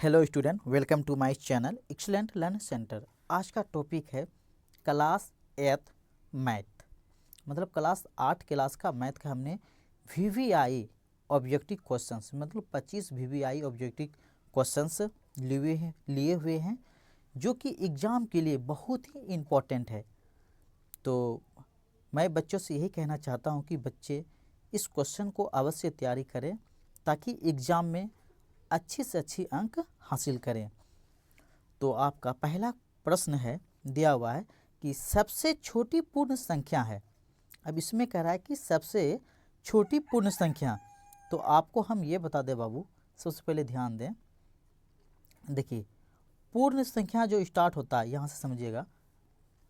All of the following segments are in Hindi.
Hello student, welcome to my channel excellent learn centre. आज का टॉपिक है क्लास 8 मैथ। मतलब क्लास 8 क्लास का मैथ का हमने वीवीआई ऑब्जेक्टिव क्वेश्चंस मतलब 25 वीवीआई ऑब्जेक्टिव क्वेश्चंस लिए हुए हैं जो कि एग्ज़ाम के लिए बहुत ही इम्पोर्टेंट है। तो मैं बच्चों से यही कहना चाहता हूँ कि बच्चे इस क्वेश्चन को अवश्य तैयारी करें ताकि एग्ज़ाम में अच्छी से अच्छी अंक हासिल करें। तो आपका पहला प्रश्न है, दिया हुआ है कि सबसे छोटी पूर्ण संख्या है। अब इसमें कह रहा है कि सबसे छोटी पूर्ण संख्या, तो आपको हम ये बता दें बाबू, सबसे पहले ध्यान दें। देखिए पूर्ण संख्या जो स्टार्ट होता है यहाँ से समझिएगा।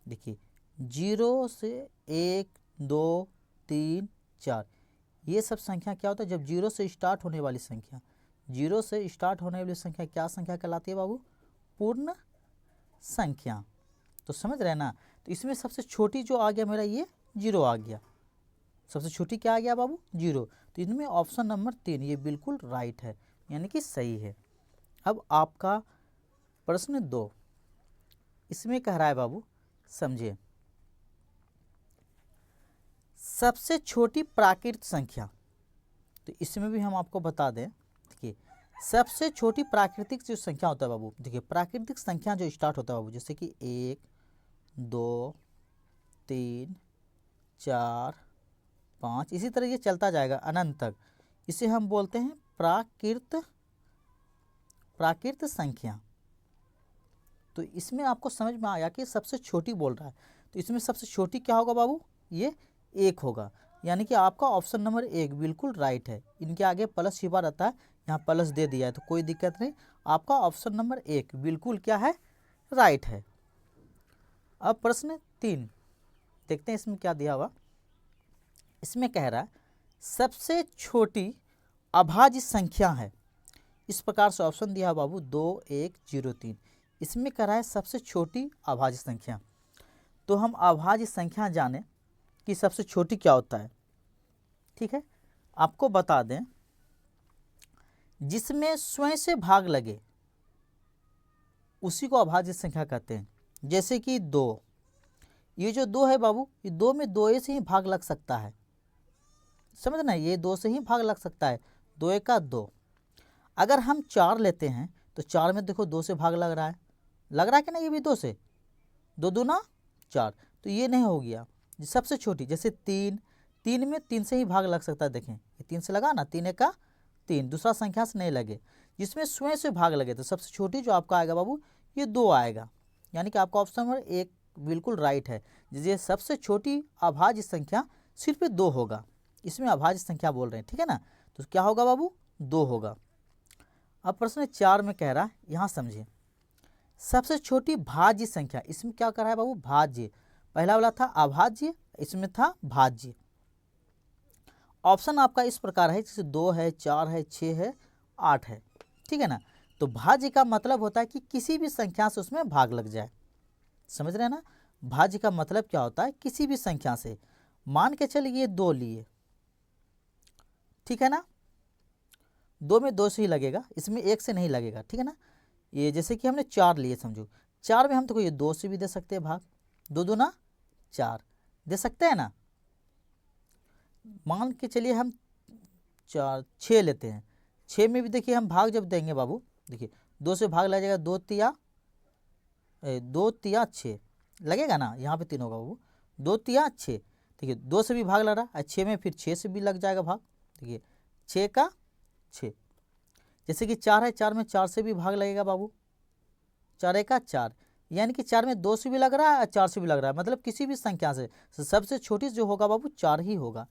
देखिए 0 से 1 2 3 4 ये सब संख्या क्या होता है? जब 0 से स्टार्ट होने वाली संख्या, 0 से स्टार्ट होने वाली संख्या क्या संख्या कहलाती है बाबू? पूर्ण संख्या। तो समझ रहे हैं ना? तो इसमें सबसे छोटी जो आ गया मेरा ये 0 आ गया। सबसे छोटी क्या आ गया बाबू? 0। तो इनमें ऑप्शन नंबर 3 ये बिल्कुल राइट है, यानी कि सही है। अब आपका प्रश्न 2, इसमें कह रहा है बाबू, समझिए, सबसे छोटी प्राकृत संख्या। तो इसमें भी हम आपको बता दें, देखिए सबसे छोटी प्राकृतिक जो संख्या होता है बाबू, देखिए प्राकृतिक संख्या जो स्टार्ट होता है बाबू, जैसे कि 1 2 3 4 5 इसी तरह ये चलता जाएगा अनंत तक, इसे हम बोलते हैं प्राकृत संख्या। तो इसमें आपको समझ में आया कि सबसे छोटी बोल रहा है, तो इसमें सबसे छोटी क्या होगा बाबू? ये 1 होगा, यानी कि आपका ऑप्शन नंबर 1 बिल्कुल राइट है। इनके आगे प्लस छिपा रहता है, यहाँ प्लस दे दिया है तो कोई दिक्कत नहीं। आपका ऑप्शन नंबर 1 बिल्कुल क्या है? राइट है। अब प्रश्न 3 देखते हैं, इसमें क्या दिया हुआ। इसमें कह रहा है सबसे छोटी अभाज्य संख्या है। इस प्रकार से ऑप्शन दिया है बाबू 2 1 0 3। इसमें कह रहा है सबसे छोटी अभाज्य संख्या। तो हम अभाज्य संख्या जाने कि सबसे छोटी क्या होता है। ठीक है, आपको बता दें, जिसमें स्वयं से भाग लगे उसी को अभाज्य संख्या कहते हैं। जैसे कि 2, ये जो 2 है बाबू, ये 2 में 2 से ही भाग लग सकता है। समझ ना, ये 2 से ही भाग लग सकता है, 2 1 का 2। अगर हम 4 लेते हैं तो 4 में देखो 2 से भाग लग रहा है कि नहीं? ये भी 2 से, 2 दूना 4, तो ये नहीं हो गया। सबसे छोटी जैसे 3 में 3 से ही भाग लग सकता है। देखें ये 3 से लगा ना, 3 1 का 3, दूसरा संख्या से नहीं लगे। जिसमें स्वयं से भाग लगे तो सबसे छोटी जो आपका आएगा बाबू ये 2 आएगा, यानी कि आपका ऑप्शन नंबर 1 बिल्कुल राइट है। ये सबसे छोटी अभाज्य संख्या सिर्फ 2 होगा, इसमें अभाज्य संख्या बोल रहे हैं, ठीक है ना? तो क्या होगा बाबू? 2 होगा। अब प्रश्न 4 में कह रहा है, यहाँ समझिए, सबसे छोटी भाज्य संख्या। इसमें क्या कर रहा है बाबू? भाज्य। पहला वाला था अभाज्य, इसमें था भाज्य। ऑप्शन आपका इस प्रकार है, जैसे 2 है 4 है 6 है 8 है, ठीक है ना? तो भाज्य का मतलब होता है कि किसी भी संख्या से उसमें भाग लग जाए। समझ रहे हैं ना? भाज्य का मतलब क्या होता है? किसी भी संख्या से। मान के चलिए 2 लिए, ठीक है ना? 2 में 2 से ही लगेगा, इसमें 1 से नहीं लगेगा, ठीक है ना? ये जैसे कि हमने 4 लिए, समझो 4 में हम तो ये 2 से भी दे सकते हैं भाग, 2 दूना 4 दे सकते हैं ना? मान के चलिए हम 6 लेते हैं, 6 में भी देखिए हम भाग जब देंगे बाबू, देखिए 2 से भाग लग जाएगा, 2 तिया 6 लगेगा ना, यहाँ पे 3 होगा बाबू, 2 तिया 6। देखिए 2 से भी भाग लग रहा है, 6 में फिर 6 से भी लग जाएगा भाग। देखिए 6 का 6, जैसे कि 4 है, 4 में 4 से भी भाग लगेगा बाबू, 4 1 का 4, यानी कि 4 में 2 से भी लग रहा है और 4 से भी लग रहा है, मतलब किसी भी संख्या से सबसे छोटी जो होगा बाबू 4 ही होगा।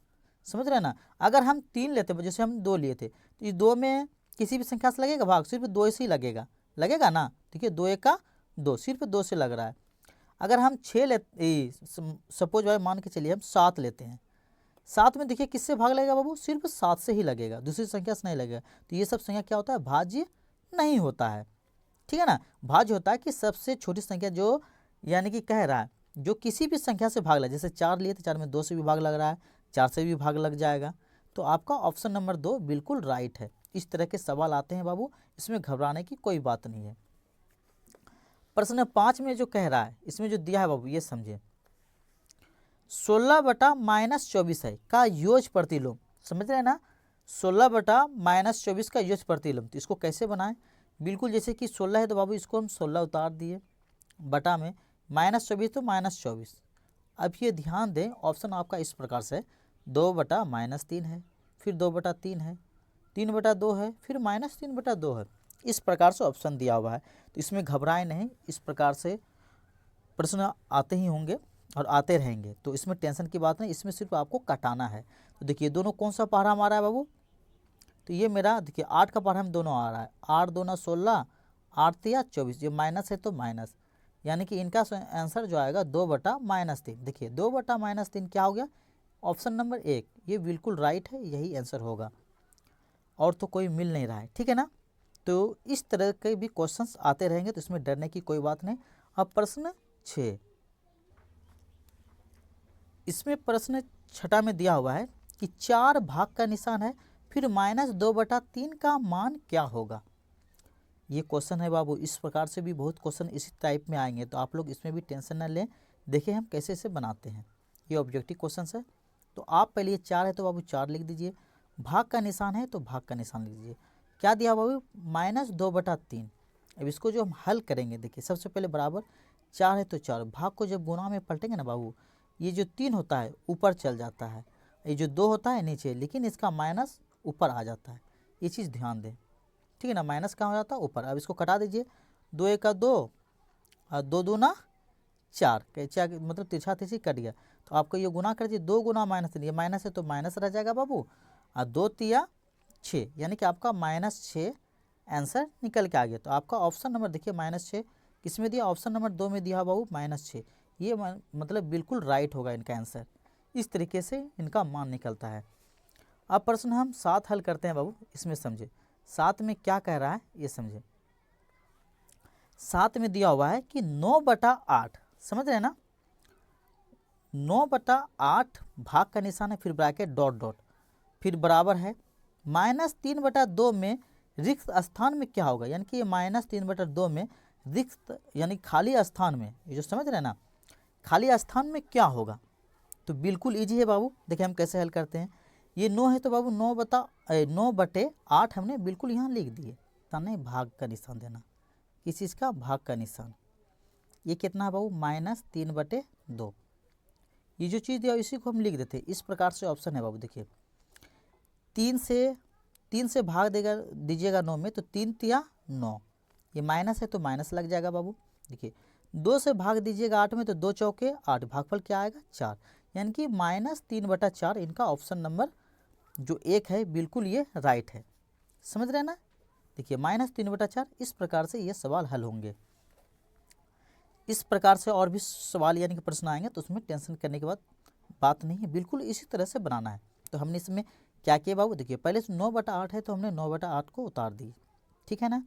समझ रहे हैं ना? अगर हम 3 लेते, जैसे हम 2 लिए थे, तो इस 2 में किसी भी संख्या से लगेगा भाग? सिर्फ 2 से ही लगेगा ना। देखिए 2 1 का 2, सिर्फ 2 से लग रहा है। अगर हम 6 लेते, सपोज भाई मान के चलिए हम 7 लेते हैं, 7 में देखिए किससे भाग लगेगा बाबू? सिर्फ 7 से ही लगेगा, दूसरी संख्या से नहीं लगेगा। तो ये सब संख्या क्या होता है? भाज्य नहीं होता है, ठीक है ना? भाज्य होता है कि सबसे छोटी संख्या जो, यानी कि कह रहा है जो किसी भी संख्या से भाग लगे। जैसे 4 लिए तो 4 में 2 से भी भाग लग रहा है, 4 से भी भाग लग जाएगा। तो आपका ऑप्शन नंबर 2 बिल्कुल राइट है, इस तरह के सवाल आते हैं बाबू, इसमें घबराने की कोई बात नहीं है। प्रश्न 5 में जो कह रहा है, इसमें जो दिया है बाबू ये समझे, 16/-24 है का योग प्रतिलोम, समझ रहे हैं ना, 16/-24 का योग प्रतिलोम। तो इसको कैसे बनाएं, बिल्कुल जैसे कि 16 है तो बाबू इसको हम 16 उतार दिए, बटा में -24 तो -24। अब ये ध्यान दें, ऑप्शन आपका इस प्रकार से 2/-3 है, फिर 2/3 है, 3/2 है, फिर -3/2 है। इस प्रकार से ऑप्शन दिया हुआ है, तो इसमें घबराएं नहीं, इस प्रकार से प्रश्न आते ही होंगे और आते रहेंगे, तो इसमें टेंशन की बात नहीं, इसमें सिर्फ आपको कटाना है। तो देखिए दोनों कौन सा पहाड़ा हमारा है बाबू, तो ये मेरा देखिए 8 का पहाड़ा में दोनों आ रहा है, 8 दूना 16, 8 तिया 24, ये माइनस है तो माइनस, यानी कि इनका आंसर जो आएगा 2/-3। देखिए 2/-3 क्या हो गया, ऑप्शन नंबर 1, ये बिल्कुल राइट है, यही आंसर होगा, और तो कोई मिल नहीं रहा है, ठीक है ना। तो इस तरह के भी क्वेश्चंस आते रहेंगे, तो इसमें डरने की कोई बात नहीं। अब प्रश्न 6, इसमें प्रश्न 6 में दिया हुआ है कि 4 भाग का निशान है, फिर -2/3 का मान क्या होगा। ये क्वेश्चन है बाबू, इस प्रकार से भी बहुत क्वेश्चन इसी टाइप में आएंगे, तो आप लोग इसमें भी टेंशन न लें। देखिए हम कैसे से बनाते हैं, ये ऑब्जेक्टिव क्वेश्चन है। तो आप पहले ये 4 है तो बाबू 4 लिख दीजिए, भाग का निशान है तो भाग का निशान लिख दीजिए। क्या दिया बाबू, -2/3। अब इसको जो हम हल करेंगे, देखिए सबसे पहले बराबर 4 है तो 4, भाग को जब गुणा में पलटेंगे ना बाबू, ये जो 3 होता है ऊपर चल जाता है, ये जो 2 होता है नीचे, लेकिन इसका माइनस ऊपर आ जाता है, ये चीज़ ध्यान दें, ठीक है ना। माइनस कहाँ हो जाता है, ऊपर। अब इसको कटा दीजिए, 2 1 2 और 2 दूना 4, क्या मतलब तिरछा तिरछी कट गया, तो आपको ये गुना कर दीजिए, 2 गुना -3, ये माइनस है तो माइनस रह जाएगा बाबू, और 2 तिया 6, यानी कि आपका -6 आंसर निकल के आ गया। तो आपका ऑप्शन नंबर देखिए -6 किस में दिया, ऑप्शन नंबर 2 में दिया बाबू -6, ये मतलब बिल्कुल राइट होगा इनका आंसर। इस तरीके से इनका मान निकलता है। अब प्रश्न हम 7 हल करते हैं बाबू, इसमें समझे 7 में क्या कह रहा है ये समझे। 7 में दिया हुआ है कि 9/8, समझ रहे हैं ना, 9/8 भाग का निशान है, फिर ब्रैकेट डॉट डॉट, फिर बराबर है -3/2 में रिक्त स्थान में क्या होगा, यानी कि ये -3/2 में रिक्त यानी खाली स्थान में, ये जो समझ रहे हैं ना, खाली स्थान में क्या होगा। तो बिल्कुल इजी है बाबू, देखिए हम कैसे हल करते हैं। ये 9 है तो बाबू 9/8 हमने बिल्कुल यहाँ लिख दिए, नहीं भाग का निशान देना, किस चीज़ का, भाग का निशान। ये कितना है बाबू, -3/2, ये जो चीज़ दिया इसी को हम लिख देते। इस प्रकार से ऑप्शन है बाबू, देखिए 3 से भाग देगा दीजिएगा 9 में, तो 3 तिया 9, ये माइनस है तो माइनस लग जाएगा बाबू। देखिए 2 से भाग दीजिएगा 8 में, तो 2 चौके 8, भागफल क्या आएगा 4, यानी कि -3/4 इनका ऑप्शन नंबर जो 1 है बिल्कुल ये राइट है, समझ रहे हैं ना। देखिए -3/4, इस प्रकार से ये सवाल हल होंगे। इस प्रकार से और भी सवाल यानी कि प्रश्न आएंगे, तो उसमें टेंशन करने के बाद बात नहीं है, बिल्कुल इसी तरह से बनाना है। तो हमने इसमें क्या किया बाबू, देखिए पहले 9/8 है तो हमने 9/8 को उतार दी, ठीक है ना।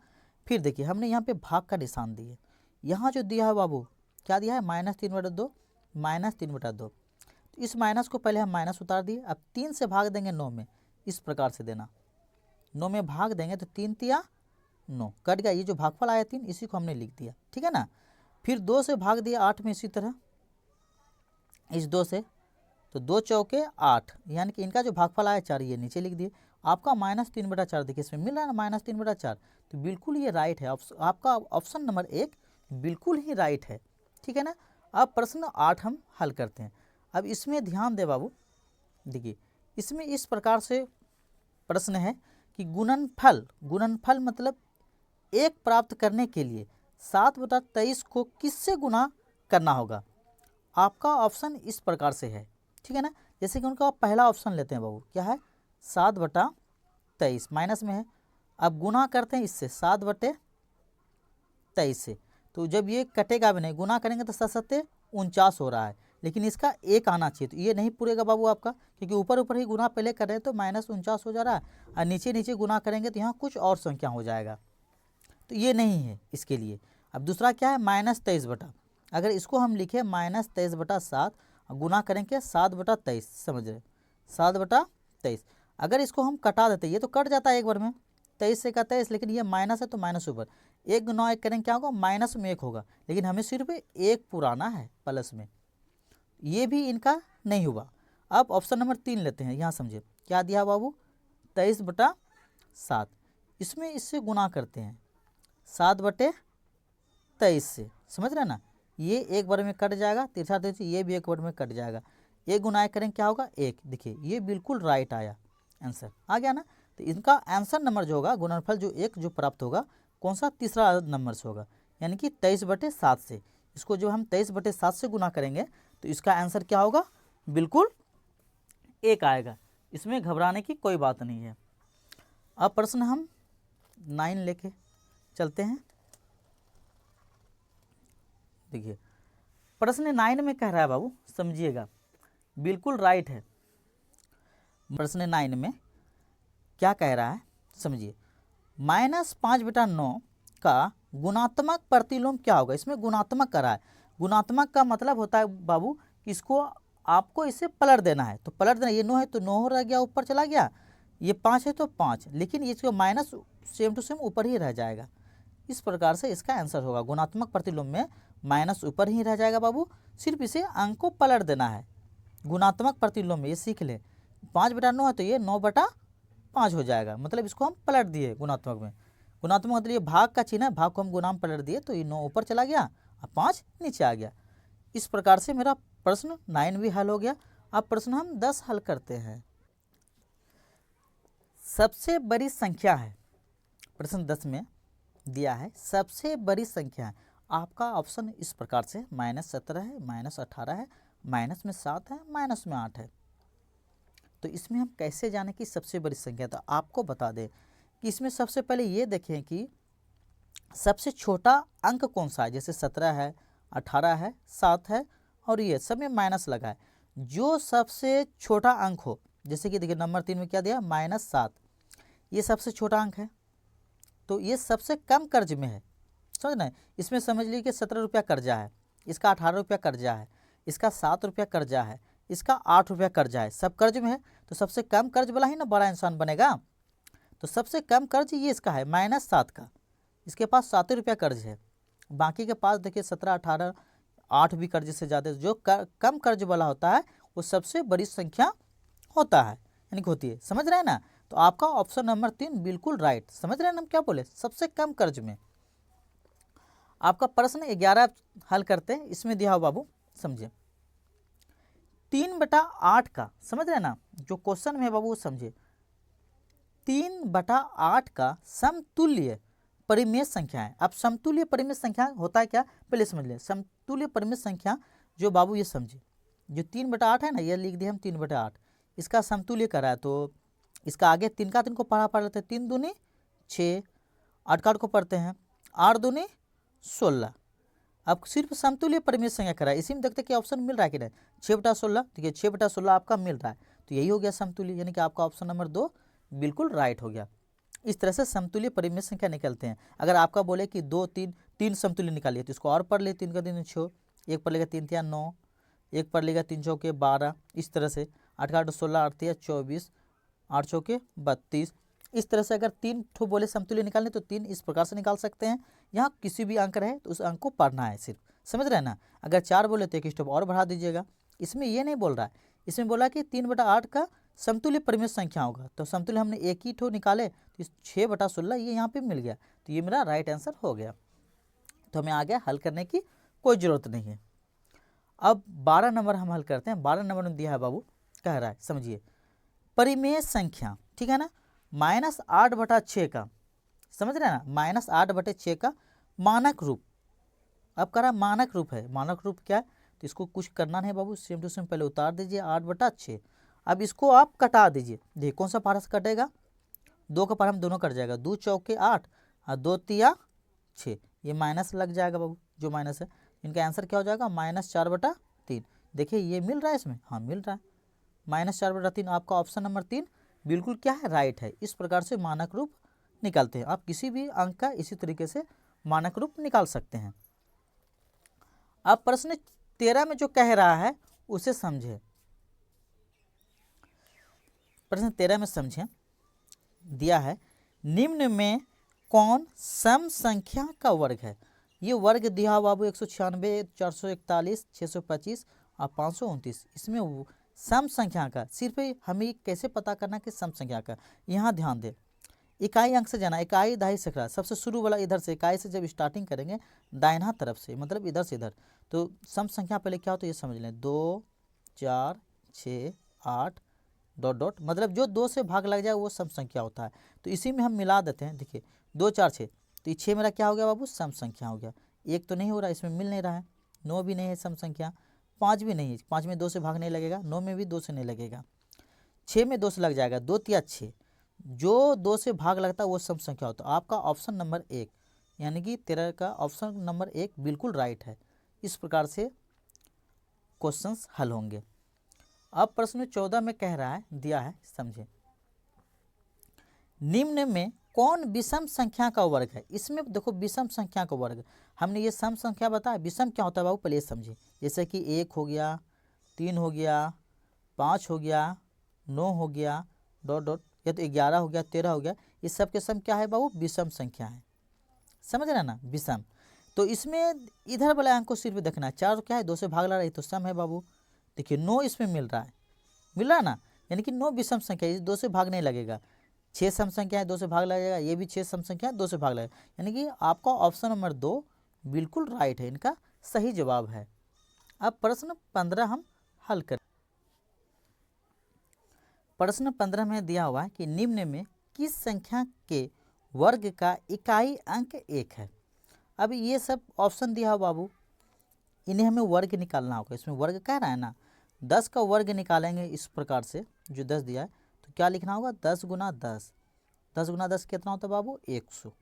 फिर देखिए हमने यहाँ पे भाग का निशान दिए, यहाँ जो दिया है बाबू क्या दिया है, -3/2, -3/2, तो इस माइनस को पहले हम माइनस उतार दिए। अब 3 से भाग देंगे 9 में, इस प्रकार से देना, 9 में भाग देंगे तो 3 तिया 9, कट गया, ये जो भागफल आया 3 इसी को हमने लिख दिया, ठीक है ना। फिर 2 से भाग दिया 8 में, इसी तरह इस 2 से, तो 2 चौके 8, यानी कि इनका जो भागफल आया 4, ये नीचे लिख दिए। आपका -3/4 देखिए इसमें मिल रहा है ना, -3/4, तो बिल्कुल ये राइट है, आपका ऑप्शन नंबर 1 बिल्कुल ही राइट है, ठीक है ना। अब प्रश्न 8 हम हल करते हैं। अब इसमें ध्यान दे बाबू, देखिए इसमें इस प्रकार से प्रश्न है कि गुणनफल मतलब 1 प्राप्त करने के लिए 7/23 को किससे गुना करना होगा। आपका ऑप्शन इस प्रकार से है, ठीक है ना। जैसे कि उनका पहला ऑप्शन लेते हैं बाबू, क्या है 7/23 माइनस में है, अब गुना करते हैं इससे 7/23 से, तो जब ये कटेगा भी नहीं, गुना करेंगे तो 7×7 हो रहा है, लेकिन इसका 1 आना चाहिए, तो ये नहीं पूरेगा बाबू आपका, क्योंकि ऊपर ऊपर ही गुना पहले कर रहे हैं तो -49 हो जा रहा है, और नीचे नीचे गुना करेंगे तो यहाँ कुछ और संख्या हो जाएगा, तो ये नहीं है इसके लिए। अब दूसरा क्या है, -23, अगर इसको हम लिखें -23/7, गुना करेंगे 7/23, समझ रहे 7/23, अगर इसको हम कटा देते, ये तो कट जाता है एक बार में, 23 से का 23, लेकिन ये माइनस है तो माइनस ऊपर, 1 गुना 1 करेंगे क्या होगा, माइनस में 1 होगा, लेकिन हमें सिर्फ 1 पुराना है प्लस में, ये भी इनका नहीं हुआ। अब ऑप्शन नंबर 3 लेते हैं, यहाँ समझे क्या दिया बाबू, 23/7, इसमें इससे गुना करते हैं 7/23 से, समझ रहे ना, ये एक बार में कट जाएगा, तिरछा तिरछी ये भी एक बार में कट जाएगा, 1 गुना 1 करेंगे क्या होगा 1, देखिए ये बिल्कुल राइट आया, आंसर आ गया ना। तो इनका आंसर नंबर जो होगा गुणनफल जो 1 जो प्राप्त होगा कौन सा, तीसरा नंबर से होगा, यानी कि 23/7 से, इसको जो हम 23/7 से गुना करेंगे तो इसका आंसर क्या होगा, बिल्कुल 1 आएगा, इसमें घबराने की कोई बात नहीं है। अब प्रश्न हम 9 लेके चलते हैं। देखिए प्रश्न 9 में कह रहा है बाबू, समझिएगा बिल्कुल राइट है। प्रश्न 9 में क्या कह रहा है समझिए, -5/9 का गुणात्मक प्रतिलोम क्या होगा, इसमें गुणात्मक करा है, गुणात्मक का मतलब होता है बाबू कि इसको आपको इसे पलट देना है, तो पलट देना, ये 9 है तो 9 रह गया, ऊपर चला गया, ये 5 है तो 5, लेकिन इसको माइनस सेम टू सेम ऊपर ही रह जाएगा, इस प्रकार से इसका आंसर होगा, गुणात्मक प्रतिलोम में माइनस ऊपर ही रह जाएगा बाबू, सिर्फ इसे अंक को पलट देना है, गुणात्मक प्रतिलोम में ये सीख ले, 5/9 है तो ये 9/5 हो जाएगा, मतलब इसको हम पलट दिए गुणात्मक में, गुणात्मक मतलब ये भाग का चिन्ह है, भाग को हम गुणा में पलट दिए तो ये 9 ऊपर चला गया और 5 नीचे आ गया। इस प्रकार से मेरा प्रश्न 9 भी हल हो गया। अब प्रश्न हम 10 हल करते हैं। सबसे बड़ी संख्या है, प्रश्न 10 में दिया है सबसे बड़ी संख्या है, आपका ऑप्शन इस प्रकार से -17 है, -18 है, माइनस में 7 है, माइनस में 8 है। तो इसमें हम कैसे जाने कि सबसे बड़ी संख्या, तो आपको बता दें कि इसमें सबसे पहले ये देखें कि सबसे छोटा अंक कौन सा है, जैसे 17 है, 18 है, 7 है और ये सब में माइनस लगा है, जो सबसे छोटा अंक हो, जैसे कि देखिए नंबर 3 में क्या दिया -7, ये सबसे छोटा अंक है, तो ये सबसे कम कर्ज में है, समझ ना, इसमें समझ लीजिए कि 17 रुपया कर्जा है, इसका 18 रुपया कर्जा है, इसका 7 रुपया कर्जा है, इसका 8 रुपया कर्जा है, सब कर्ज में है, तो सबसे कम कर्ज वाला ही ना बड़ा इंसान बनेगा, तो सबसे कम कर्ज ये इसका है -7 का, इसके पास 7 रुपया कर्ज है, बाकी के पास देखिए 17, 18, 8 भी कर्ज से ज़्यादा, जो कम कर्ज वाला होता है वो सबसे बड़ी संख्या होता है, यानी कि होती है, समझ रहे हैं ना। तो आपका ऑप्शन नंबर 3 बिल्कुल राइट, समझ रहे हैं ना हम क्या बोले, सबसे कम कर्ज में। आपका प्रश्न 11 हल करते हैं, इसमें दिया हो बाबू समझिए, 3/8 का, समझ रहे हैं ना, जो क्वेश्चन में है बाबू समझिए, 3/8 का समतुल्य परिमेय संख्या है। अब समतुल्य परिमेय संख्या होता है क्या, पहले समझ लें, समतुल्य परिमेय संख्या जो बाबू ये समझिए, जो 3/8 है ना, ये लिख दिए हम 3/8, इसका समतुल्य करा है, तो इसका आगे 3 का 3 को पढ़ा लेते हैं, 3 दूनी 6, 8 का 8 को पढ़ते हैं, 8 दूनी 16, अब सिर्फ समतुल्य परिमेय संख्या करा है, इसी में देखते हैं कि ऑप्शन मिल रहा है कि नहीं, 6/16, देखिए 6/16 आपका मिल रहा है, तो यही हो गया समतुल्य, यानी कि आपका ऑप्शन नंबर 2 बिल्कुल राइट हो गया। इस तरह से समतुल्य परिमेय संख्या निकलते हैं। अगर आपका बोले कि 2, 3 समतुल्य निकालिए तो इसको और पढ़ ले, 3 का 3 6, 1 पढ़ लेगा 3 3 9, 1 पढ़ लेगा 3 चौके 12, इस तरह से 8 का 8 16, 8 3 24, 8 चौके 32, इस तरह से अगर 3 ठो बोले समतुल्य निकालने तो 3 इस प्रकार से निकाल सकते हैं। यहाँ किसी भी अंक रहे तो उस अंक को पढ़ना है सिर्फ, समझ रहे हैं ना। अगर 4 बोले तो 1 स्टेप और बढ़ा दीजिएगा, इसमें ये नहीं बोल रहा है, इसमें बोला कि 3/8 का समतुल्य परिमेय संख्या होगा, तो समतुल्य हमने एक ही ठो निकाले तो 6/16 ये यहाँ पे मिल गया, तो ये मेरा राइट आंसर हो गया, तो हमें आगे हल करने की कोई ज़रूरत नहीं है। अब 12 नंबर हम हल करते हैं। 12 नंबर में दिया है बाबू, कह रहा है समझिए, परिमेय संख्या, ठीक है ना, -8/6 का, समझ रहे हैं ना, -8/6 का मानक रूप, अब कह रहा मानक रूप है, मानक रूप क्या है, तो इसको कुछ करना नहीं बाबू, सेम टू सेम पहले उतार दीजिए 8/6, अब इसको आप कटा दीजिए, देखिए कौन सा पारा से कटेगा, 2 का पारा हम दोनों कट जाएगा, 2 चौके 8 और 2 तिया 6, ये माइनस लग जाएगा बाबू, जो माइनस है, इनका आंसर क्या हो जाएगा -4/3, देखिए ये मिल रहा है इसमें, हाँ मिल रहा है, -4/3, आपका ऑप्शन नंबर 3 बिल्कुल क्या है, राइट है। इस प्रकार से मानक रूप निकालते हैं, आप किसी भी अंक का इसी तरीके से मानक रूप निकाल सकते हैं। अब प्रश्न 13 में जो कह रहा है उसे समझे, प्रश्न 13 में समझें, दिया है निम्न में कौन सम संख्या का वर्ग है? ये वर्ग दिया बाबू 196, 441, 625 और 529। इसमें सम संख्या का सिर्फ हमें कैसे पता करना कि सम संख्या का, यहाँ ध्यान दें। इकाई अंक से जाना, इकाई दहाई सैकड़ा, सबसे शुरू वाला इधर से, इकाई से जब स्टार्टिंग करेंगे दाहिना तरफ से, मतलब इधर से इधर, तो सम संख्या पहले क्या होता है ये समझ लें। 2, 4, 6, 8 डॉट डॉट, मतलब जो 2 से भाग लग जाए वो सम संख्या होता है। तो इसी में हम मिला देते हैं। देखिए 2, 4, 6, तो ये 6 मेरा क्या हो गया बाबू? सम संख्या हो गया। 1 तो नहीं हो रहा, इसमें मिल नहीं रहा है। 9 भी नहीं है सम संख्या, 5 भी नहीं है, 5 में 2 से भाग नहीं लगेगा, 9 में भी 2 से नहीं लगेगा, 6 में 2 से लग जाएगा, 2 तिया 6, जो 2 से भाग लगता है वो सम संख्या होता है। आपका ऑप्शन नंबर 1 यानी कि 13 का ऑप्शन नंबर 1 बिल्कुल राइट है। इस प्रकार से क्वेश्चंस हल होंगे। अब प्रश्न 14 में कह रहा है, दिया है, समझे। निम्न में कौन विषम संख्या का वर्ग है? इसमें देखो विषम संख्या का वर्ग, हमने ये सम संख्या बताया, विषम क्या होता है बाबू पहले ये समझे। जैसे कि 1 हो गया, 3 हो गया, 5 हो गया, 9 हो गया, डॉट डॉट, या तो 11 हो गया, 13 हो गया, इस सब के सम क्या है बाबू? विषम संख्या है। समझ रहे ना, विषम। तो इसमें इधर वाले अंक को सिर्फ देखना है। 4 क्या है? 2 से भाग लगा रही तो सम है बाबू। देखिए 9 इसमें मिल रहा है ना, यानी कि 9 विषम संख्या है, 2 से भाग नहीं लगेगा। 6 सम संख्या है, 2 से भाग लगेगा, ये भी 6 सम संख्या है, 2 से भाग लगेगा, यानी कि आपका ऑप्शन नंबर 2 बिल्कुल राइट है, इनका सही जवाब है। अब प्रश्न 15 हम हल करें। प्रश्न 15 में दिया हुआ है कि निम्न में किस संख्या के वर्ग का इकाई अंक 1 है? अब ये सब ऑप्शन दिया हो बाबू, इन्हें हमें वर्ग निकालना होगा। इसमें वर्ग कह रहा है ना, 10 का वर्ग निकालेंगे इस प्रकार से, जो 10 दिया है, तो क्या लिखना होगा? 10 गुना 10, 10 गुना 10 कितना होता है बाबू? 100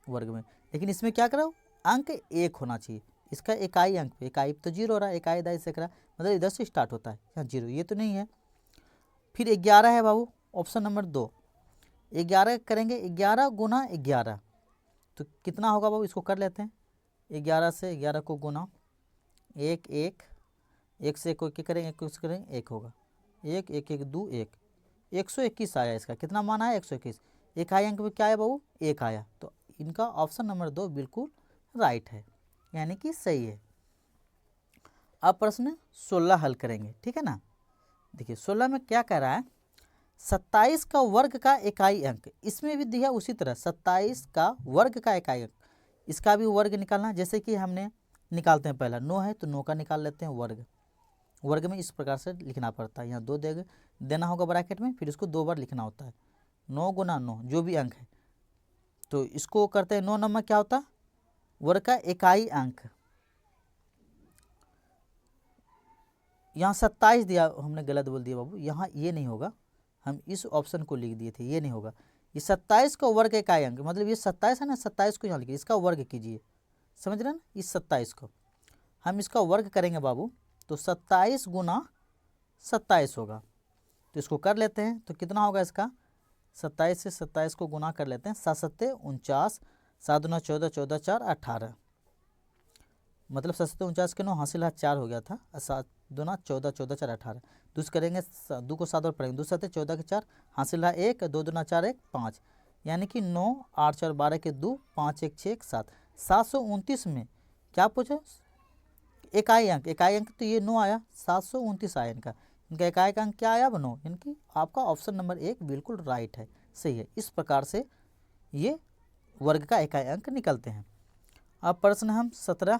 वर्ग में। लेकिन इसमें क्या करो, अंक 1 होना चाहिए। इसका इकाई अंक पे, इकाई तो 0 हो रहा है, इकाई दहाई सैकड़ा, मतलब इधर से स्टार्ट होता है, यहाँ 0, ये तो नहीं है। फिर 11 है बाबू, ऑप्शन नंबर 2, 11 करेंगे, 11 गुना 11, तो कितना होगा बाबू? इसको कर लेते हैं। 11 से 11 को गुना, 1 1, 1 से 1 करेंगे, 1 से करेंगे, 1 होगा, 1 1 1 2 1, 121 आया। इसका कितना मान आया? 121। इकाई अंक में क्या आया बाबू? 1 आया। तो इनका ऑप्शन नंबर 2 बिल्कुल राइट है, यानी कि सही है। अब प्रश्न 16 हल करेंगे, ठीक है ना। देखिए 16 में क्या कह रहा है, 27 का वर्ग का इकाई अंक, इसमें भी दिया उसी तरह 27 का वर्ग का इकाई अंक, इसका भी वर्ग निकालना। जैसे कि हमने निकालते हैं, पहला 9 है तो 9 का निकाल लेते हैं वर्ग। वर्ग में इस प्रकार से लिखना पड़ता है, यहाँ 2 देना होगा ब्रैकेट में, फिर इसको 2 बार लिखना होता है। 9 गुना 9 जो भी अंक है, तो इसको करते हैं 9 नंबर क्या होता है? वर्ग का इकाई अंक। यहाँ 27 दिया, हमने गलत बोल दिया बाबू, यहाँ ये नहीं होगा, हम इस ऑप्शन को लिख दिए थे, ये नहीं होगा। ये 27 का वर्ग का इकाई अंक, मतलब ये 27 है ना, 27 को यहाँ लिखिए, इसका वर्ग कीजिए, समझ रहे हैं ना। इस 27 को हम इसका वर्ग करेंगे बाबू, तो 27 गुना 27 होगा, तो इसको कर लेते हैं। तो कितना होगा इसका? 27 से 27 को गुना कर लेते हैं, 7 7 49, 7 दूना 14, 14 4 18, मतलब 7 7 49 के 9 हासिल हाथ 4 हो गया था, 7 दूना 14, 14 4 18, दूस करेंगे 2 को 7 और पढ़ेंगे, 2 7 14 के 4 हासिल रहा 1, 2 दूना 4 1 5, यानी कि 9 8 4 12 के 2 5 1 6 7, 729 में क्या पूछा? इकाई अंक। इकाई अंक तो ये 9 आया, 729 आया इनका इकाई अंक क्या आया? 9, यानी कि आपका ऑप्शन नंबर 1 बिल्कुल राइट है, सही है। इस प्रकार से ये वर्ग का इकाई अंक निकलते हैं। अब प्रश्न हम 17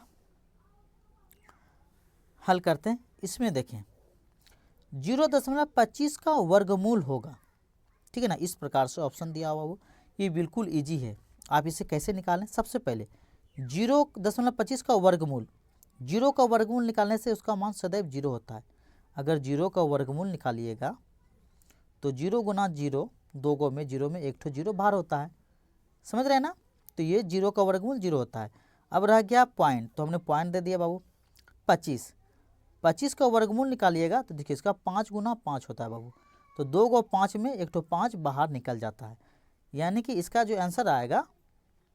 हल करते हैं। इसमें देखें 0.25 का वर्गमूल होगा, ठीक है ना। इस प्रकार से ऑप्शन दिया हुआ वो, ये बिल्कुल इजी है। आप इसे कैसे निकालें? सबसे पहले 0.25 का वर्गमूल, 0 का वर्गमूल निकालने से उसका मान सदैव 0 होता है। अगर 0 का वर्गमूल निकालिएगा तो 0 गुना 0, 2 गो में 0 में 1 ठो 0 बाहर होता है, समझ रहे हैं ना। तो ये 0 का वर्गमूल 0 होता है। अब रह गया पॉइंट, तो हमने पॉइंट दे दिया बाबू। 25 का वर्गमूल निकालिएगा तो देखिए इसका 5 गुना 5 होता है बाबू, तो 2 गो 5 में 1 ठो 5 बाहर निकल जाता है, यानी कि इसका जो आंसर आएगा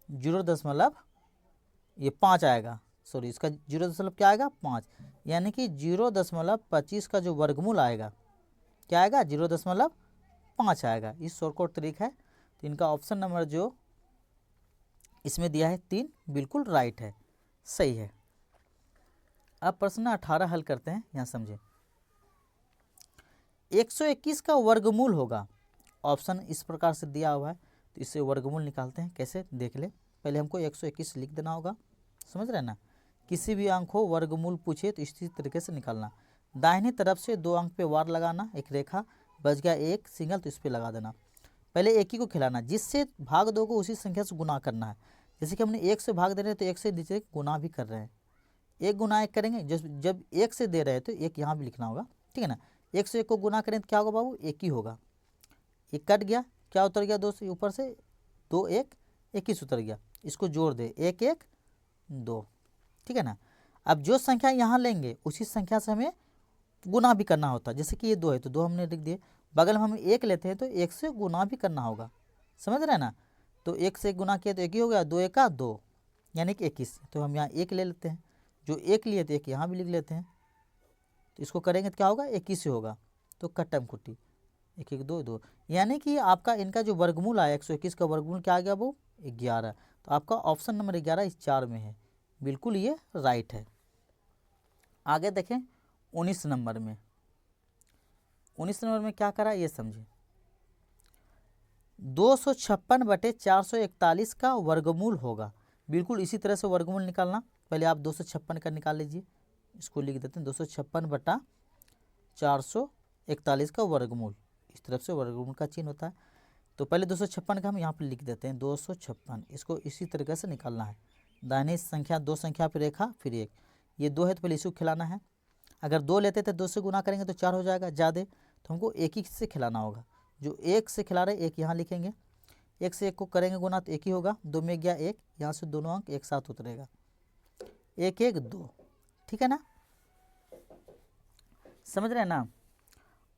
0 ये 5 आएगा, सॉरी इसका 0 क्या आएगा? 5, यानी कि 0.25 का जो वर्गमूल आएगा क्या आएगा? 0.5 आएगा। इस शॉर्टकट तरीका है, तो इनका ऑप्शन नंबर जो इसमें दिया है 3 बिल्कुल राइट है, सही है। अब प्रश्न 18 हल करते हैं, यहाँ समझे। 121 का वर्गमूल होगा, ऑप्शन इस प्रकार से दिया हुआ है, तो इससे वर्गमूल निकालते हैं। कैसे देख ले, पहले हमको 121 लिख देना होगा, समझ रहे ना। किसी भी अंक हो वर्गमूल पूछे तो इसी तरीके से निकालना। दाहिनी तरफ से 2 अंक पे वार लगाना, एक रेखा, बच गया एक सिंगल, तो इस पर लगा देना। पहले एक ही को खिलाना, जिससे भाग 2 को उसी संख्या से गुना करना है। जैसे कि हमने 1 से भाग दे रहे हैं तो 1 से नीचे गुना भी कर रहे हैं, 1 गुना 1 करेंगे। जब 1 से दे रहे हैं तो 1 यहाँ भी लिखना होगा, ठीक है ना। 1 से 1 को गुना करें तो क्या होगा बाबू, 1 ही होगा। ये कट गया, क्या उतर गया 2 से ऊपर से, 2 1 21 उतर गया। इसको जोड़ दे, 1 1 2, ठीक है ना। अब जो संख्या यहाँ लेंगे उसी संख्या से हमें गुना भी करना होता है। जैसे कि ये 2 है तो 2 हमने लिख दिए, बगल में हम 1 लेते हैं तो 1 से गुना भी करना होगा, समझ रहे हैं ना। तो 1 से गुना किया तो 1 ही हो गया, 2 1 का 2 यानी कि 21। तो हम यहाँ 1 ले लेते हैं, जो 1 लिए तो 1 यहाँ भी लिख लेते हैं। तो इसको करेंगे तो क्या होगा, 21 होगा। तो कट्टम कुट्टी 1 1 2 2, यानी कि आपका इनका जो वर्गमूल आया 121 का वर्गमूल क्या आ गया वो 11। तो आपका ऑप्शन नंबर 11 इस 4 में है, बिल्कुल ये राइट है। आगे देखें 19 नंबर में। 19 नंबर में क्या करा ये समझे। 256/441 का वर्गमूल होगा, बिल्कुल इसी तरह से वर्गमूल निकालना। पहले आप 256 का निकाल लीजिए, इसको लिख देते हैं 256/441 का वर्गमूल। इस तरफ से वर्गमूल का चिन्ह होता है। तो पहले 256 का हम यहाँ पर लिख देते हैं 256, इसको इसी तरीके से निकालना है। दाहिनी संख्या 2 संख्या पर रेखा, फिर 1, ये 2 है तो पहले इसको खिलाना है। अगर 2 लेते थे 2 से गुना करेंगे तो 4 हो जाएगा ज़्यादा, तो हमको 1 ही से खिलाना होगा। जो 1 से खिला रहे 1 यहाँ लिखेंगे, 1 से 1 को करेंगे गुना तो 1 ही होगा, 2 में गया 1, यहाँ से दोनों अंक एक साथ उतरेगा, 1 1 2, ठीक है ना, समझ रहे हैं ना।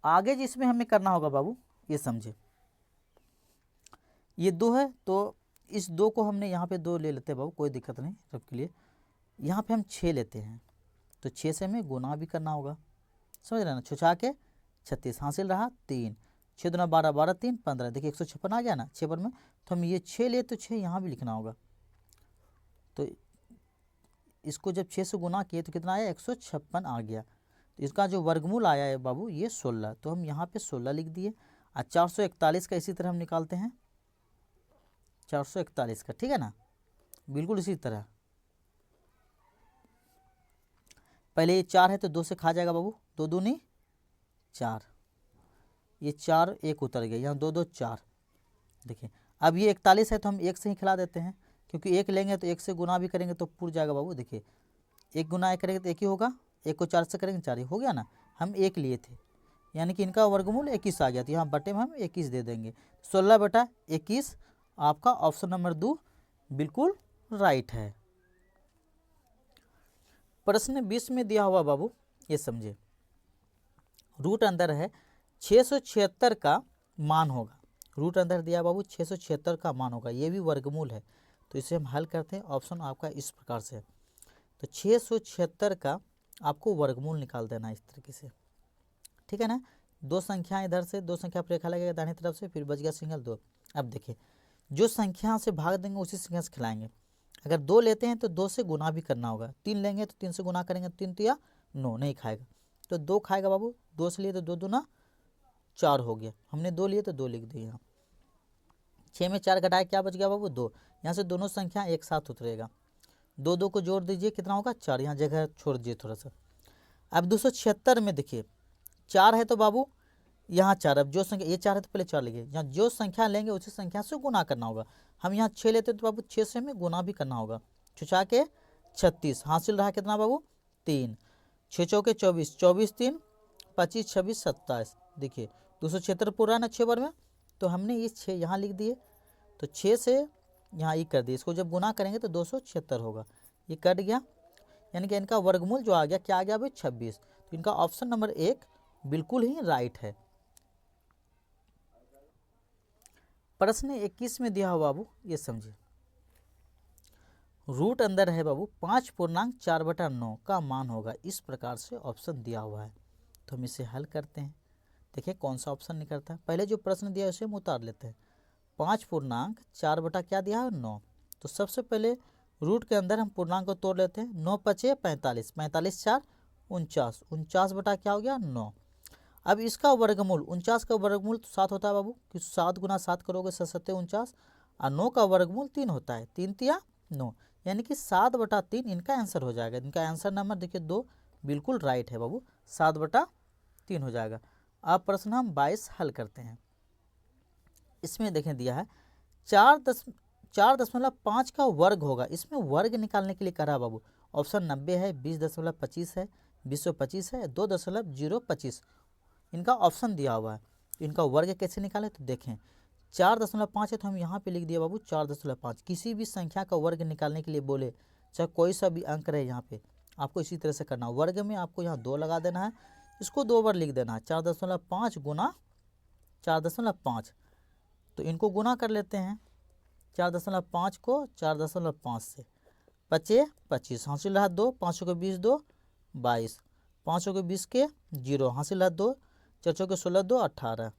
आगे जिसमें हमें करना होगा बाबू ये समझे, ये 2 है तो इस 2 को हमने यहाँ पे 2 ले लेते हैं बाबू, कोई दिक्कत नहीं सबके लिए। यहाँ पे हम 6 लेते हैं तो 6 से हमें गुना भी करना होगा, समझ रहे हैं ना। 6 के 36 हासिल रहा 3, 6 दूना 12 12 3 15, देखिए 156 आ गया ना 6 पर में। तो हम ये 6 ले तो 6 यहाँ भी लिखना होगा। तो इसको जब 6 से गुना किए तो कितना आया 156 आ गया। तो इसका जो वर्गमूल आया है बाबू ये 16, तो हम यहाँ पे 16 लिख दिए। और 441 का इसी तरह हम निकालते हैं 441 का, ठीक है ना, बिल्कुल इसी तरह। पहले ये 4 है तो 2 से खा जाएगा बाबू, 2 दूनी 4, ये 4 1 उतर गया, यहाँ 2 2 4। देखिए अब ये 41 है तो हम 1 से ही खिला देते हैं, क्योंकि 1 लेंगे तो 1 से गुना भी करेंगे तो पूर जाएगा बाबू। देखिए 1 गुना 1 करेंगे तो 1 ही होगा, 1 को 4 से करेंगे 4 ही हो गया ना। हम 1 लिए थे यानी कि इनका वर्गमूल 21 आ गया, तो यहाँ बटे में हम 21 दे देंगे। 16/21 आपका ऑप्शन नंबर 2 बिल्कुल राइट है। प्रश्न 20 में दिया हुआ बाबू ये समझे, रूट अंदर है 676 का मान होगा। रूट अंदर दिया बाबू 676 का मान होगा, ये भी वर्गमूल है। तो इसे हम हल करते हैं, ऑप्शन आपका इस प्रकार से है। तो 676 का आपको वर्गमूल निकाल देना इस तरीके से, ठीक है ना। 2 संख्या इधर से 2 संख्या पर रेखा लगेगा दाहिनी तरफ से, फिर बच गया सिंगल 2। अब देखिए जो संख्या से भाग देंगे उसी संख्या से खिलाएंगे। अगर 2 लेते हैं तो 2 से गुना भी करना होगा, 3 लेंगे तो 3 से गुना करेंगे, 3 तो या 9 नहीं खाएगा, तो 2 खाएगा बाबू। 2 से लिए तो 2 दूना 4 हो गया, हमने 2 लिए तो 2 लिख दिए यहाँ। 6 में 4 घटाए क्या बच गया बाबू 2, यहाँ से दोनों संख्या एक साथ उतरेगा, 2 2 को जोड़ दीजिए कितना होगा 4, यहाँ जगह छोड़ दीजिए थोड़ा सा। अब 276 में देखिए 4 है तो बाबू यहाँ 4, अब जो संख्या ये 4 है तो पहले 4 लिखिए, यहाँ जो संख्या लेंगे उसी संख्या से गुना करना होगा। हम यहाँ 6 लेते तो बाबू 6 से हमें गुना भी करना होगा। 6 के 36 हासिल रहा कितना बाबू 3, 6 चौके 24, 24 3 25 26 27। देखिए 276 पूरा ना 6 बार में, तो हमने ये 6 यहाँ लिख दिए, तो 6 से यहाँ ये कर दिए, इसको जब गुना करेंगे तो 276 होगा, ये कट गया, यानी कि इनका वर्गमूल जो आ गया क्या आ गया भाई 26। तो इनका ऑप्शन नंबर 1 बिल्कुल ही राइट है। प्रश्न 21 में दिया हुआ बाबू ये समझिए, रूट अंदर है बाबू 5.4/9 का मान होगा, इस प्रकार से ऑप्शन दिया हुआ है। तो हम इसे हल करते हैं, देखिए कौन सा ऑप्शन निकलता है। पहले जो प्रश्न दिया है उसे हम उतार लेते हैं। 5 पूर्णांक 4 बटा क्या दिया है 9। तो सबसे पहले रूट के अंदर हम पूर्णांक को तोड़ लेते हैं। 9 पचे 45, 45 4 49, 49 बटा क्या हो गया 9। अब इसका वर्गमूल 49 का वर्गमूल तो 7 होता है बाबू, कि 7 गुना 7 करोगे 7 सत्ते 49, और 9 का वर्गमूल 3 होता है, 3 तिया 9, यानी कि 7 बटा 3 इनका आंसर हो जाएगा। इनका आंसर नंबर देखिए 2 बिल्कुल राइट है बाबू, 7 बटा 3 हो जाएगा। अब प्रश्न हम 22 हल करते हैं। इसमें देखें दिया है 4.5 का वर्ग होगा। इसमें वर्ग निकालने के लिए करा बाबू, ऑप्शन 90 है, 20.25 है, 2025 है, 2.025 इनका ऑप्शन दिया हुआ है। इनका वर्ग कैसे निकालें तो देखें 4.5 है तो हम यहाँ पे लिख दिए बाबू 4.5। किसी भी संख्या का वर्ग निकालने के लिए बोले, चाहे कोई सा भी अंक रहे, यहाँ पे आपको इसी तरह से करना। वर्ग में आपको यहाँ 2 लगा देना है, इसको 2 बार लिख देना है। 4.5 गुना 4.5, तो इनको गुना कर लेते हैं। 4.5 को 4.5 से 5 25 हासिल रहा 2, 5 के 20 2 22, 5 के 20 के 0 हासिल रहा 2, 4 के 16 2 18,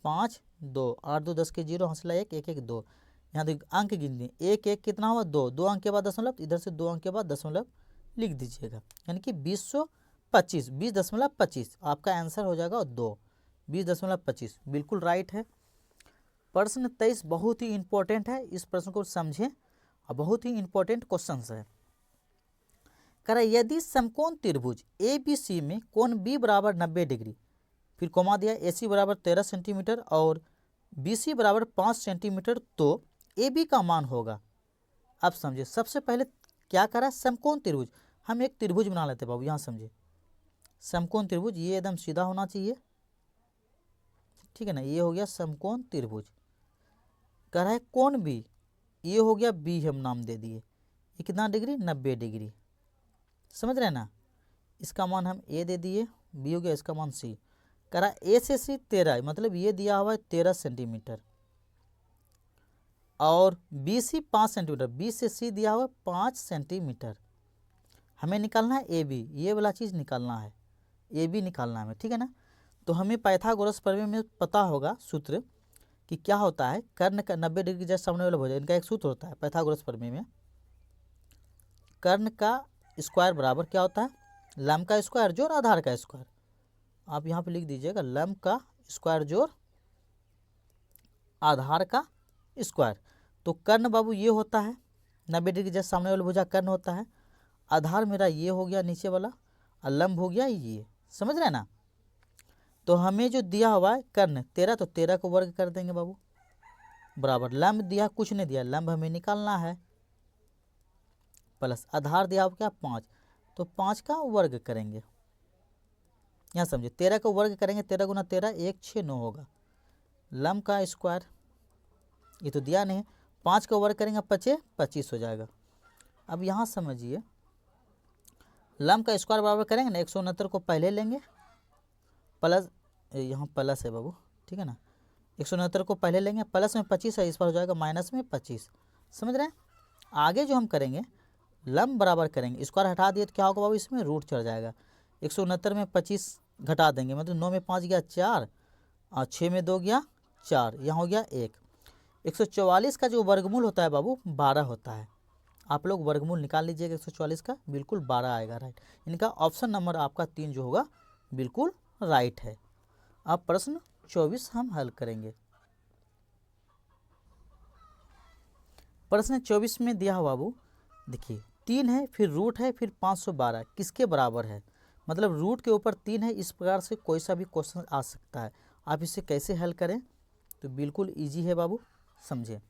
5 2 8 2 10 के 0 हासिल 1 1 1 2। यहाँ देख अंक गिन दिए, 1 1 कितना हुआ 2, 2 अंक के बाद दशमलव, इधर से 2 अंक के बाद दशमलव लिख दीजिएगा, यानी कि 2025, 20.25 आपका आंसर हो जाएगा 2, 20.25 बिल्कुल राइट है। प्रश्न 23 बहुत ही इंपॉर्टेंट है, इस प्रश्न को समझें और बहुत ही इंपॉर्टेंट क्वेश्चन है। कह रहा है यदि समकोण त्रिभुज ए बी सी में कोण बी बराबर 90 डिग्री, फिर कोमा दिया ए सी बराबर 13 सेंटीमीटर और बी सी बराबर 5 सेंटीमीटर, तो ए बी का मान होगा। अब समझे, सबसे पहले क्या करा, समकोण त्रिभुज, हम एक त्रिभुज बना लेते बाबू। यहाँ समझे समकोण त्रिभुज, ये एकदम सीधा होना चाहिए, ठीक है ना, ये हो गया समकोण त्रिभुज। कह रहा है कोण बी, ये हो गया बी, हम नाम दे दिए, ये कितना डिग्री 90 डिग्री, समझ रहे ना। इसका मान हम ए दे दिए, बी हो गया इसका मान सी। कह रहा ए से सी 13, मतलब ये दिया हुआ है 13 सेंटीमीटर, और बी सी 5 सेंटीमीटर, बी से सी दिया हुआ है 5 सेंटीमीटर। हमें निकालना है ए बी, ये वाला चीज़ निकालना है, ए बी निकालना है हमें, ठीक है ना। तो हमें पाइथागोरस प्रमेय में पता होगा सूत्र कि क्या होता है, कर्ण का 90 डिग्री जैसे सामने वाला भुजा, इनका एक सूत्र होता है पाइथागोरस प्रमेय में, कर्ण का स्क्वायर बराबर क्या होता है, लंब का स्क्वायर जोड़ आधार का स्क्वायर। आप यहाँ पे लिख दीजिएगा लंब का स्क्वायर जोड़ आधार का स्क्वायर। तो कर्ण बाबू ये होता है 90 डिग्री जैसे सामने वाला भुजा कर्ण होता है, आधार मेरा ये हो गया नीचे वाला, और लंब हो गया ये, समझ रहे ना। तो हमें जो दिया हुआ है कर्ण 13, तो 13 को वर्ग कर देंगे बाबू, बराबर लंब दिया कुछ नहीं दिया, लंब हमें निकालना है, प्लस आधार दिया क्या 5, तो 5 का वर्ग करेंगे। यहाँ समझे 13 का वर्ग करेंगे, 13 गुना 13 1 6 9 होगा, लंब का स्क्वायर ये तो दिया नहीं है, 5 का वर्ग करेंगे 5 25 हो जाएगा। अब यहाँ समझिए लंब का स्क्वायर बराबर करेंगे ना, 169 को पहले लेंगे, प्लस यहाँ प्लस है बाबू, ठीक है ना, 169 को पहले लेंगे, प्लस में 25 है, इस पर हो जाएगा माइनस में 25, समझ रहे हैं। आगे जो हम करेंगे लंब बराबर करेंगे, स्क्वायर हटा दिए तो क्या होगा बाबू, इसमें रूट चढ़ जाएगा। 169 में 25 घटा देंगे, मतलब 9 में 5 गया 4 और 6 में 2 गया 4, यहाँ हो गया 1। 144 का जो वर्गमूल होता है बाबू 12 होता है, आप लोग वर्गमूल निकाल लीजिएगा 144 का, बिल्कुल 12 आएगा, राइट। इनका ऑप्शन नंबर आपका 3 जो होगा बिल्कुल राइट है। अब प्रश्न 24 हम हल करेंगे। प्रश्न 24 में दिया हुआ बाबू देखिए 3 है, फिर रूट है, फिर 512 किसके बराबर है, मतलब रूट के ऊपर 3 है, इस प्रकार से कोई सा भी क्वेश्चन आ सकता है। आप इसे कैसे हल करें, तो बिल्कुल इजी है बाबू, समझे।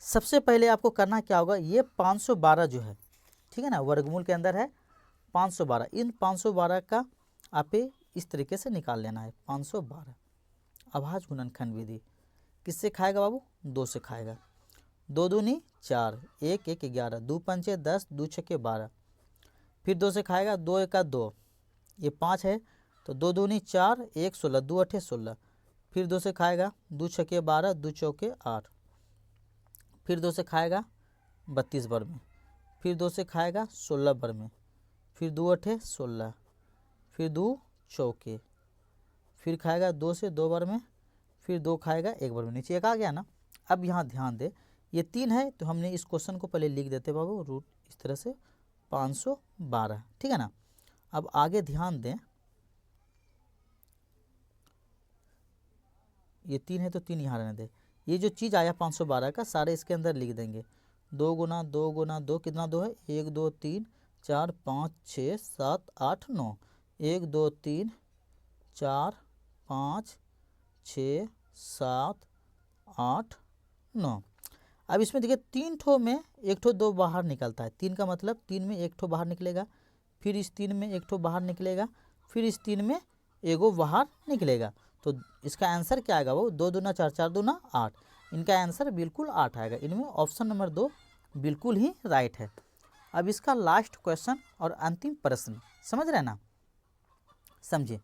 सबसे पहले आपको करना क्या होगा, ये 512 जो है, ठीक है ना, वर्गमूल के अंदर है 512, इन 512 का आप इस तरीके से निकाल लेना है। 512 अभाज्य गुणनखंड विधि किससे खाएगा बाबू, 2 से खाएगा, 2 दूनी 4, 1 1 11, 2 पंचे 10, 2 छक्के 12, फिर 2 से खाएगा, 2 1 2, ये 5 है, तो 2 दूनी 4, 1 16, 2 8 16, फिर 2 से खाएगा, 2 छक्के 12, 2 चौके 8, फिर 2 से खाएगा 32 बार में, फिर 2 से खाएगा 16 बार में, फिर 2 8 16, फिर 2 चौके, फिर खाएगा 2 से 2 बार में, फिर 2 खाएगा, 1 बार में नीचे 1 आ गया ना। अब यहाँ ध्यान दे, ये 3 है तो हमने इस क्वेश्चन को पहले लिख देते बाबू, रूट इस तरह से 512, ठीक है ना। अब आगे ध्यान दें, ये 3 है तो 3 यहाँ रहने दे। ये जो चीज़ आया 512 का सारे इसके अंदर लिख देंगे। 2 गुना 2 गुना 2 कितना 2 है, 1 2 3 4 5 6 7 8 9, 1 2 3 4 5 6 7 8 9। अब इसमें देखिए 3 ठो में 1 ठो 2 बाहर निकलता है, 3 का मतलब 3 में 1 ठो बाहर निकलेगा, फिर इस 3 में 1 ठो बाहर निकलेगा, फिर इस 3 में एगो बाहर निकलेगा। तो इसका आंसर क्या आएगा वो, 2 दूना 4 4 दूना 8, इनका आंसर बिल्कुल 8 आएगा। इनमें ऑप्शन नंबर 2 बिल्कुल ही राइट है। अब इसका लास्ट क्वेश्चन और अंतिम प्रश्न समझ रहे हैं ना, समझिए।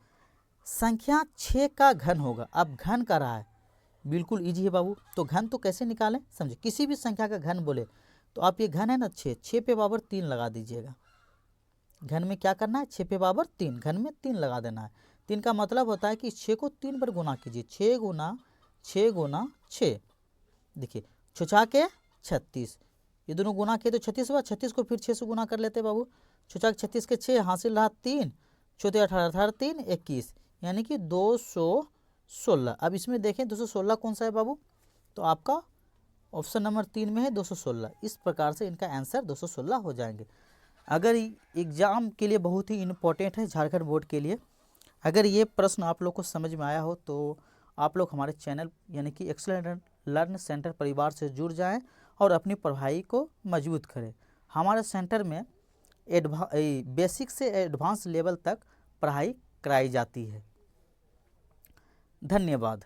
संख्या 6 का घन होगा, अब घन का रहा है, बिल्कुल इजी है बाबू। तो घन तो कैसे निकालें, समझे। किसी भी संख्या का घन बोले तो आप ये घन है ना 6, 6 पे पावर 3 लगा दीजिएगा। घन में क्या करना है, 6 पे पावर 3, घन में 3 लगा देना है। 3 का मतलब होता है कि 6 को 3 पर गुना कीजिए, 6 गुना 6 गुना 6, देखिए 6 के 36, ये दोनों गुना किए तो 36 हुआ, 36 को फिर 6 से गुना कर लेते बाबू। 6 36 के 6 हासिल रहा 3, 6 18 18 3 21, यानी कि 216। अब इसमें देखें 216 कौन सा है बाबू, तो आपका ऑप्शन नंबर 3 में है 216। इस प्रकार से इनका आंसर 216 हो जाएंगे। अगर एग्ज़ाम के लिए बहुत ही इम्पोर्टेंट है झारखंड बोर्ड के लिए, अगर ये प्रश्न आप लोग को समझ में आया हो तो आप लोग हमारे चैनल यानी कि एक्सीलेंट लर्न सेंटर परिवार से जुड़ जाएं और अपनी पढ़ाई को मजबूत करें। हमारे सेंटर में बेसिक से एडवांस लेवल तक पढ़ाई कराई जाती है। धन्यवाद।